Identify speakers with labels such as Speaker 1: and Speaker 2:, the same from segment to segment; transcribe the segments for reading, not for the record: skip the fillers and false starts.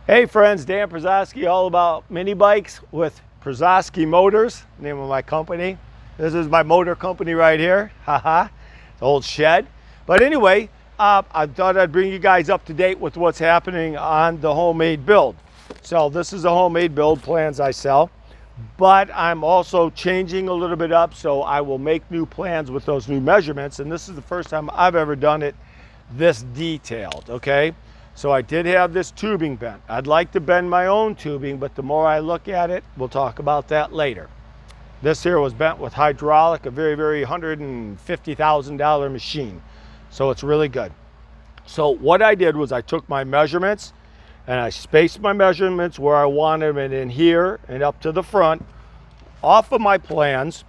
Speaker 1: Hey friends, Dan Przowski, all about mini bikes with Przowski Motors, name of my company. This is my motor company right here, haha, the old shed. But anyway, I thought I'd bring you guys up to date with what's happening on the homemade build. So this is a homemade build plans I sell, but I'm also changing a little bit up, so I will make new plans with those new measurements, and this is the first time I've ever done it this detailed, okay? So I did have this tubing bent. I'd like to bend my own tubing, but the more I look at it, we'll talk about that later. This here was bent with hydraulic, a very $150,000 machine. So it's really good. So what I did was I took my measurements and I spaced my measurements where I wanted them in here and up to the front off of my plans.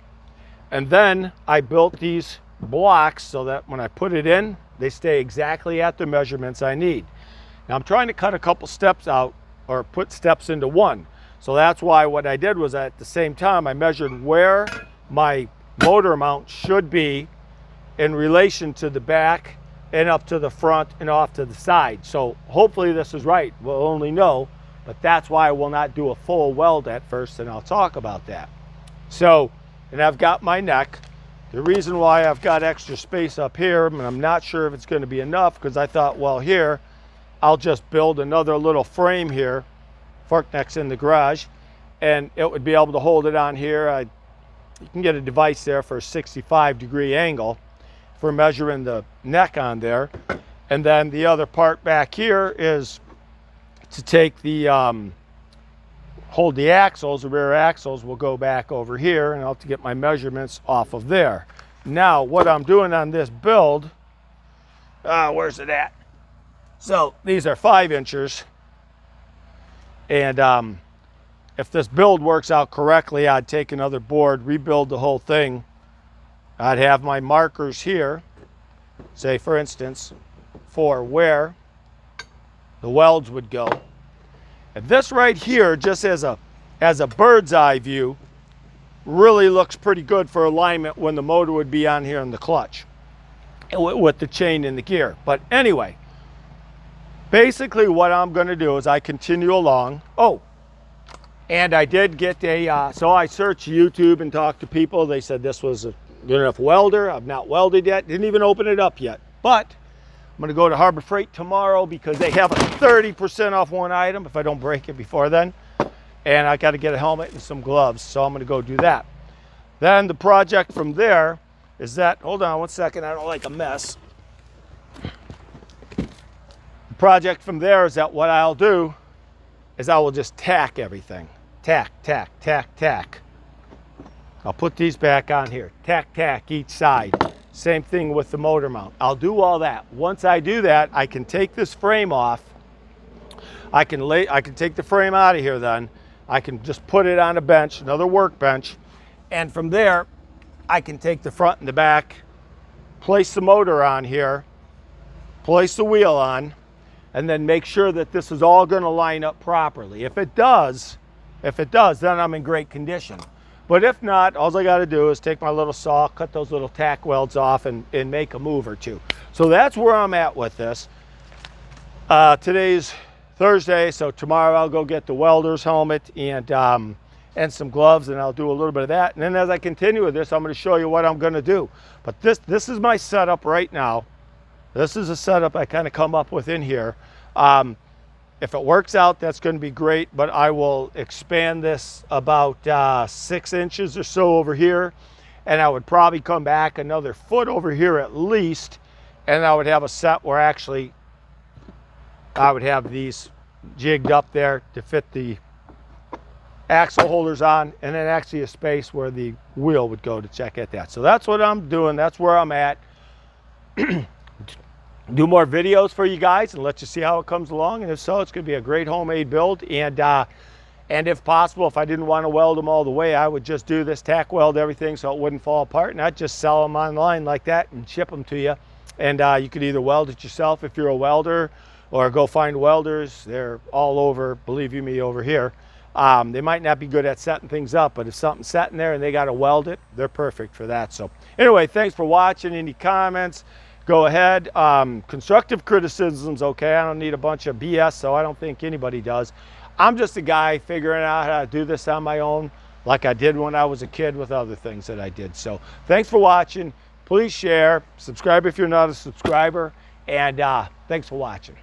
Speaker 1: And then I built these blocks so that when I put it in, they stay exactly at the measurements I need. Now I'm trying to cut a couple steps out or put steps into one. So that's why what I did was at the same time I measured where my motor mount should be in relation to the back and up to the front and off to the side. So hopefully this is right. We'll only know, but that's why I will not do a full weld at first, and I'll talk about that. So, and I've got my neck. The reason why I've got extra space up here, and I'm not sure if it's going to be enough, because I thought, well, here I'll just build another little frame here, fork neck's in the garage, and it would be able to hold it on here. You can get a device there for a 65-degree angle for measuring the neck on there. And then the other part back here is to take the, hold the axles, the rear axles will go back over here, and I'll have to get my measurements off of there. Now, what I'm doing on this build, where's it at? So these are 5 inches, and if this build works out correctly, I'd take another board, rebuild the whole thing. I'd have my markers here, say for instance, for where the welds would go. And this right here, just as a bird's eye view, really looks pretty good for alignment when the motor would be on here in the clutch with the chain in the gear. But anyway, basically what I'm going to do is I continue along. Oh, and I did get a, so I searched YouTube and talked to people. They said this was a good enough welder. I've not welded yet. Didn't even open it up yet. But I'm going to go to Harbor Freight tomorrow because they have a 30% off one item if I don't break it before then. And I got to get a helmet and some gloves. So I'm going to go do that. Then the project from there is that, hold on one second, I don't like a mess. The project from there is that what I'll do is I will just tack everything. Tack, tack, tack, tack. I'll put these back on here. Tack, tack each side. Same thing with the motor mount. I'll do all that. Once I do that, I can take this frame off. I can take the frame out of here then. I can just put it on a bench, another workbench. And from there, I can take the front and the back, place the motor on here, place the wheel on, and then make sure that this is all going to line up properly. If it does, then I'm in great condition. But if not, all I got to do is take my little saw, cut those little tack welds off, and make a move or two. So that's where I'm at with this. Today's Thursday, so tomorrow I'll go get the welder's helmet and some gloves, and I'll do a little bit of that. And then as I continue with this, I'm going to show you what I'm going to do. But this is my setup right now. This is a setup I kind of come up with in here. If it works out, that's going to be great, but I will expand this about 6 inches or so over here, and I would probably come back another foot over here at least, and I would have a set where actually I would have these jigged up there to fit the axle holders on, and then actually a space where the wheel would go to check at that. So that's what I'm doing. That's where I'm at. Do more videos for you guys and let you see how it comes along, and if so, it's going to be a great homemade build. And if possible, if I didn't want to weld them all the way, I would just do this tack weld everything so it wouldn't fall apart, and I'd just sell them online like that and ship them to you. And you could either weld it yourself if you're a welder, or go find welders. They're all over, believe you me, over here. They might not be good at setting things up, but if something's set in there and they got to weld it, they're perfect for that. So anyway, thanks for watching. Any comments, go ahead. Constructive criticism's okay. I don't need a bunch of BS, so I don't think anybody does. I'm just a guy figuring out how to do this on my own, like I did when I was a kid with other things that I did. So thanks for watching. Please share, subscribe if you're not a subscriber, and thanks for watching.